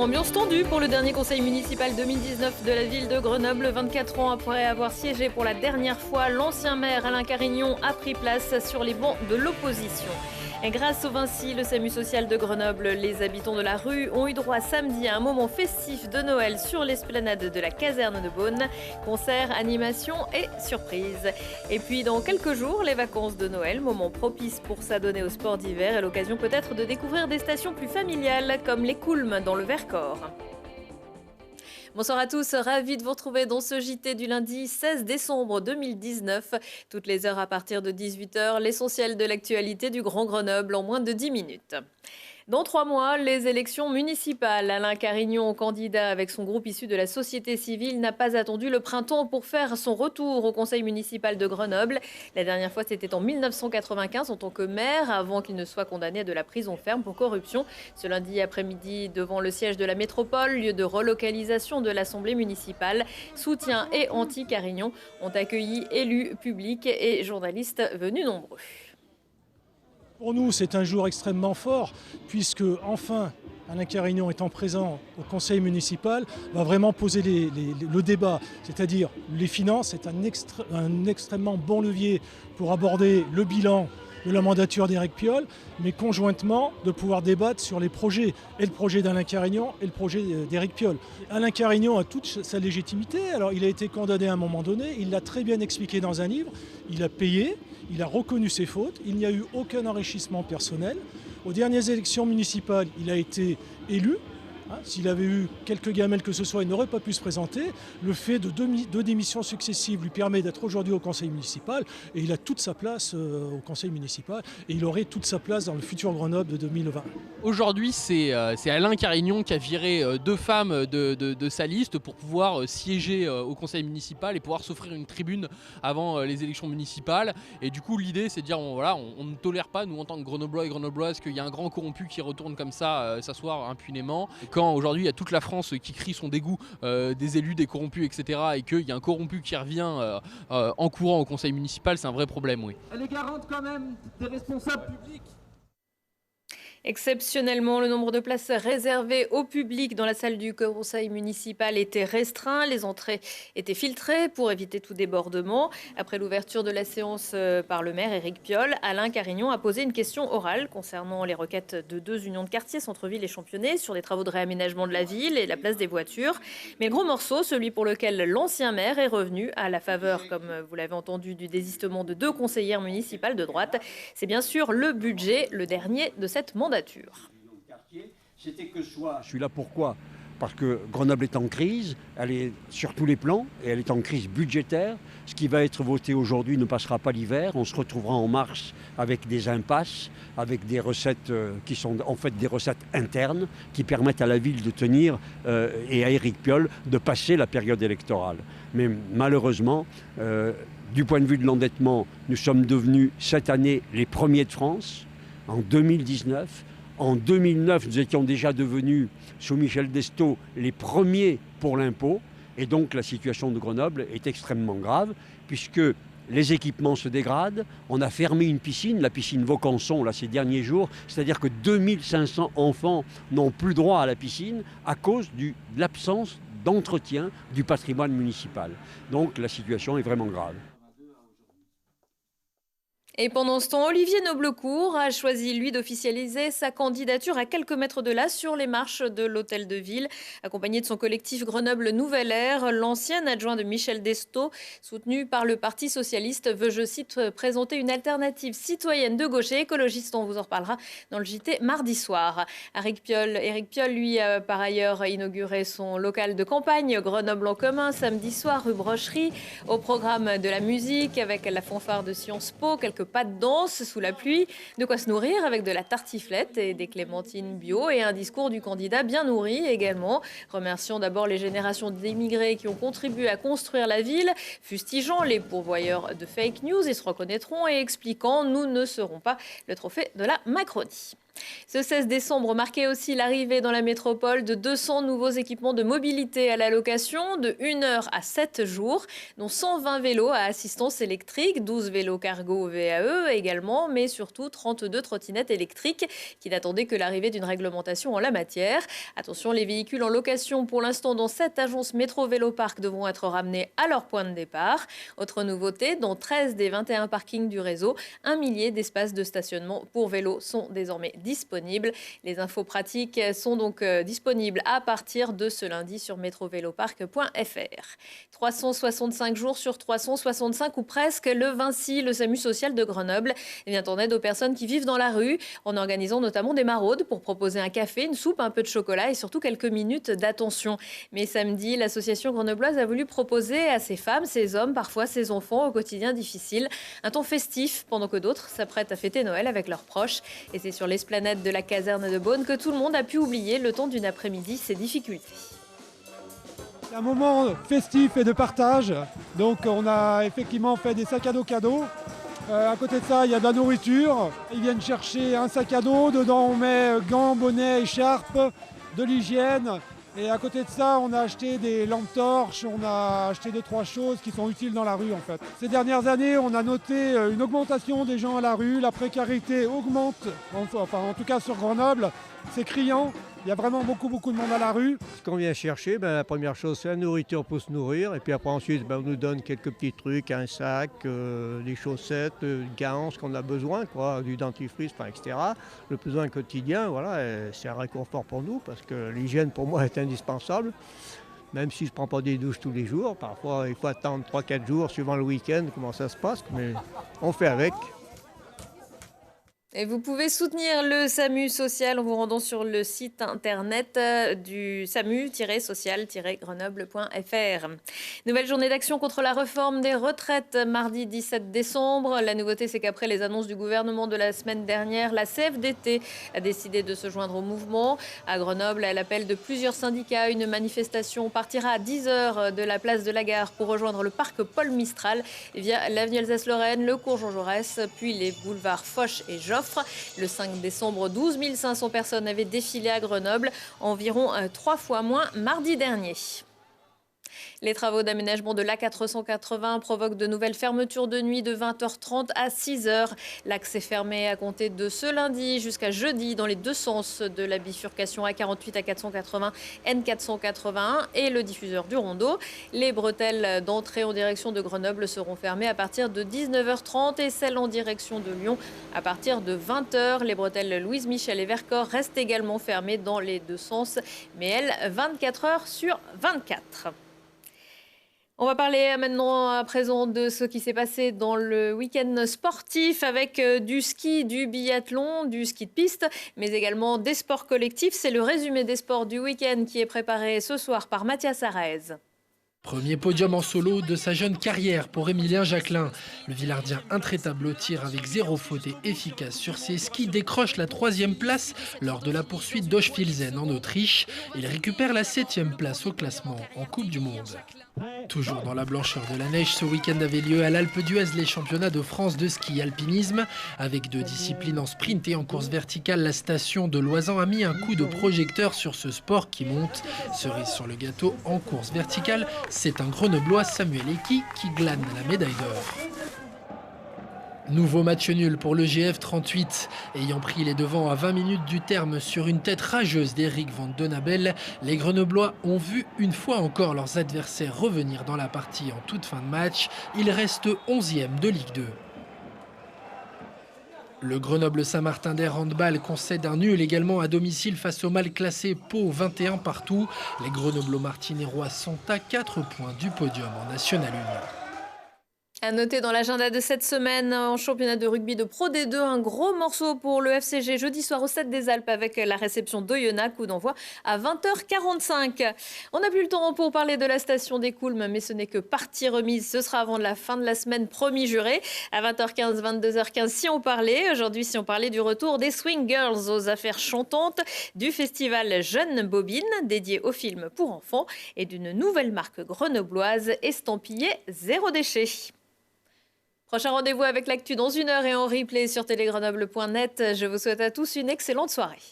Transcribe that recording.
Ambiance tendue pour le dernier conseil municipal 2019 de la ville de Grenoble. 24 ans après avoir siégé pour la dernière fois, l'ancien maire Alain Carignon a pris place sur les bancs de l'opposition. Et grâce au Vinci, le SAMU social de Grenoble, les habitants de la rue ont eu droit samedi à un moment festif de Noël sur l'esplanade de la caserne de Beaune. Concerts, animations et surprises. Et puis dans quelques jours, les vacances de Noël, moment propice pour s'adonner au sport d'hiver et l'occasion peut-être de découvrir des stations plus familiales comme les Coulmes dans le Vercors. Bonsoir à tous, ravi de vous retrouver dans ce JT du lundi 16 décembre 2019. Toutes les heures à partir de 18h, l'essentiel de l'actualité du Grand Grenoble en moins de 10 minutes. Dans 3 mois, les élections municipales. Alain Carignon, candidat avec son groupe issu de la société civile, n'a pas attendu le printemps pour faire son retour au conseil municipal de Grenoble. La dernière fois, c'était en 1995 en tant que maire, avant qu'il ne soit condamné à de la prison ferme pour corruption. Ce lundi après-midi, devant le siège de la métropole, lieu de relocalisation de l'Assemblée municipale, soutien et anti-Carignon ont accueilli élus, publics et journalistes venus nombreux. Pour nous, c'est un jour extrêmement fort, puisque enfin, Alain Carignon étant présent au conseil municipal, va vraiment poser le débat. C'est-à-dire, les finances, c'est un extrêmement bon levier pour aborder le bilan de la mandature d'Éric Piolle, mais conjointement de pouvoir débattre sur les projets, et le projet d'Alain Carignon et le projet d'Éric Piolle. Alain Carignon a toute sa légitimité, alors il a été condamné à un moment donné, il l'a très bien expliqué dans un livre, il a payé, il a reconnu ses fautes, il n'y a eu aucun enrichissement personnel. Aux dernières élections municipales, il a été élu. S'il avait eu quelques gamelles que ce soit, il n'aurait pas pu se présenter. Le fait de deux démissions successives lui permet d'être aujourd'hui au conseil municipal et il a toute sa place au conseil municipal et il aurait toute sa place dans le futur Grenoble de 2020. Aujourd'hui, c'est Alain Carignon qui a viré 2 femmes de sa liste pour pouvoir siéger au conseil municipal et pouvoir s'offrir une tribune avant les élections municipales. Et du coup, l'idée, c'est de dire, on ne tolère pas, nous en tant que Grenoblois et Grenobloises, qu'il y a un grand corrompu qui retourne comme ça s'asseoir impunément. Quand aujourd'hui il y a toute la France qui crie son dégoût des élus, des corrompus, etc. et qu'il y a un corrompu qui revient en courant au conseil municipal, c'est un vrai problème, oui. Elle est garante quand même des responsables publics. Exceptionnellement, le nombre de places réservées au public dans la salle du conseil municipal était restreint. Les entrées étaient filtrées pour éviter tout débordement. Après l'ouverture de la séance par le maire Éric Piolle, Alain Carignon a posé une question orale concernant les requêtes de 2 unions de quartier, centre-ville et Championnet, sur les travaux de réaménagement de la ville et la place des voitures. Mais le gros morceau, celui pour lequel l'ancien maire est revenu à la faveur, comme vous l'avez entendu, du désistement de 2 conseillères municipales de droite, c'est bien sûr le budget, le dernier de cette mandature. Je suis là pourquoi ? Parce que Grenoble est en crise, elle est sur tous les plans et elle est en crise budgétaire. Ce qui va être voté aujourd'hui ne passera pas l'hiver. On se retrouvera en mars avec des impasses, avec des recettes qui sont en fait des recettes internes qui permettent à la ville de tenir et à Éric Piolle de passer la période électorale. Mais malheureusement, du point de vue de l'endettement, nous sommes devenus cette année les premiers de France. En 2019, en 2009, nous étions déjà devenus, sous Michel Destaut, les premiers pour l'impôt. Et donc la situation de Grenoble est extrêmement grave, puisque les équipements se dégradent. On a fermé une piscine, la piscine Vaucanson, là, ces derniers jours. C'est-à-dire que 2500 enfants n'ont plus droit à la piscine à cause de l'absence d'entretien du patrimoine municipal. Donc la situation est vraiment grave. Et pendant ce temps, Olivier Noblecourt a choisi, lui, d'officialiser sa candidature à quelques mètres de là, sur les marches de l'hôtel de ville. Accompagné de son collectif Grenoble Nouvelle Ère, l'ancien adjoint de Michel Destaut, soutenu par le Parti socialiste, veut, je cite, présenter une alternative citoyenne de gauche et écologiste. On vous en reparlera dans le JT mardi soir. Éric Piolle, lui, a par ailleurs inauguré son local de campagne Grenoble en commun samedi soir, rue Brocherie. Au programme de la musique avec la fanfare de Sciences Po, quelques pas de danse sous la pluie, de quoi se nourrir avec de la tartiflette et des clémentines bio et un discours du candidat bien nourri également, remerciant d'abord les générations d'immigrés qui ont contribué à construire la ville, fustigeant les pourvoyeurs de fake news, ils se reconnaîtront, et expliquant « nous ne serons pas le trophée de la Macronie ». Ce 16 décembre marquait aussi l'arrivée dans la métropole de 200 nouveaux équipements de mobilité à la location de 1 heure à 7 jours, dont 120 vélos à assistance électrique, 12 vélos cargo VAE également, mais surtout 32 trottinettes électriques qui n'attendaient que l'arrivée d'une réglementation en la matière. Attention, les véhicules en location pour l'instant dans 7 agences métro vélo parc devront être ramenés à leur point de départ. Autre nouveauté, dans 13 des 21 parkings du réseau, 1 millier d'espaces de stationnement pour vélos sont désormais disponibles. Les infos pratiques sont donc disponibles à partir de ce lundi sur métrovéloparc.fr. 365 jours sur 365 ou presque, le Vinci, le SAMU social de Grenoble, vient en aide aux personnes qui vivent dans la rue en organisant notamment des maraudes pour proposer un café, une soupe, un peu de chocolat et surtout quelques minutes d'attention. Mais samedi, l'association grenobloise a voulu proposer à ces femmes, ces hommes, parfois ces enfants au quotidien difficile, un temps festif pendant que d'autres s'apprêtent à fêter Noël avec leurs proches. Et c'est sur l'esplanade de la caserne de Beaune que tout le monde a pu oublier le temps d'une après-midi ses difficultés. C'est un moment festif et de partage. Donc on a effectivement fait des sacs à dos cadeaux. À côté de ça, il y a de la nourriture. Ils viennent chercher un sac à dos. Dedans, on met gants, bonnets, écharpes, de l'hygiène. Et à côté de ça, on a acheté des lampes torches, on a acheté 2-3 choses qui sont utiles dans la rue en fait. Ces dernières années, on a noté une augmentation des gens à la rue, la précarité augmente, enfin en tout cas sur Grenoble, c'est criant. Il y a vraiment beaucoup de monde à la rue. Ce qu'on vient chercher, la première chose, c'est la nourriture pour se nourrir. Et puis après, ensuite, on nous donne quelques petits trucs, un sac, des chaussettes, gants, ce qu'on a besoin, quoi, du dentifrice, etc. Le besoin quotidien, voilà, c'est un réconfort pour nous parce que l'hygiène, pour moi, est indispensable. Même si je ne prends pas des douches tous les jours. Parfois, il faut attendre 3-4 jours, suivant le week-end, comment ça se passe. Mais on fait avec. Et vous pouvez soutenir le SAMU social en vous rendant sur le site internet du SAMU-social-grenoble.fr. Nouvelle journée d'action contre la réforme des retraites mardi 17 décembre. La nouveauté, c'est qu'après les annonces du gouvernement de la semaine dernière, la CFDT a décidé de se joindre au mouvement. À Grenoble, à l'appel de plusieurs syndicats, une manifestation partira à 10h de la place de la Gare pour rejoindre le parc Paul Mistral via l'avenue Alsace-Lorraine, le cours Jean Jaurès, puis les boulevards Foch et Joffre. Le 5 décembre, 12 500 personnes avaient défilé à Grenoble, environ 3 fois moins mardi dernier. Les travaux d'aménagement de l'A480 provoquent de nouvelles fermetures de nuit de 20h30 à 6h. L'axe est fermé à compter de ce lundi jusqu'à jeudi dans les deux sens de la bifurcation A48 à 480 N481 et le diffuseur du Rondeau. Les bretelles d'entrée en direction de Grenoble seront fermées à partir de 19h30 et celles en direction de Lyon à partir de 20h. Les bretelles Louise Michel et Vercors restent également fermées dans les deux sens, mais elles 24h sur 24. On va parler maintenant à présent de ce qui s'est passé dans le week-end sportif avec du ski, du biathlon, du ski de piste, mais également des sports collectifs. C'est le résumé des sports du week-end qui est préparé ce soir par Mathias Arez. Premier podium en solo de sa jeune carrière pour Émilien Jacquelin. Le Villardien intraitable au tir avec 0 faute et efficace sur ses skis décroche la 3e place lors de la poursuite d'Oschfilzen en Autriche. Il récupère la 7e place au classement en Coupe du Monde. Toujours dans la blancheur de la neige, ce week-end avait lieu à l'Alpe d'Huez les championnats de France de ski alpinisme. Avec 2 disciplines en sprint et en course verticale, la station de Loisan a mis un coup de projecteur sur ce sport qui monte. Cerise sur le gâteau en course verticale, c'est un Grenoblois, Samuel Eki, qui glane la médaille d'or. Nouveau match nul pour le GF 38. Ayant pris les devants à 20 minutes du terme sur une tête rageuse d'Éric Van Denabel, les Grenoblois ont vu une fois encore leurs adversaires revenir dans la partie en toute fin de match. Ils restent 11e de Ligue 2. Le Grenoble-Saint-Martin d'Air Handball concède un nul également à domicile face au mal classé Pau 21 partout. Les Grenoblo-Martinérois sont à 4 points du podium en National 1. À noter dans l'agenda de cette semaine, en championnat de rugby de Pro D2, un gros morceau pour le FCG jeudi soir au Stade des Alpes avec la réception d'Oyonnax, coup d'envoi à 20h45. On n'a plus le temps pour parler de la station d'Écoulmes, mais ce n'est que partie remise. Ce sera avant la fin de la semaine, promis juré. À 20h15, 22h15, si on parlait. Aujourd'hui, si on parlait du retour des Swing Girls aux affaires chantantes, du festival Jeune Bobine, dédié aux films pour enfants, et d'une nouvelle marque grenobloise estampillée Zéro Déchet. Prochain rendez-vous avec l'actu dans 1 heure et en replay sur télégrenoble.net. Je vous souhaite à tous une excellente soirée.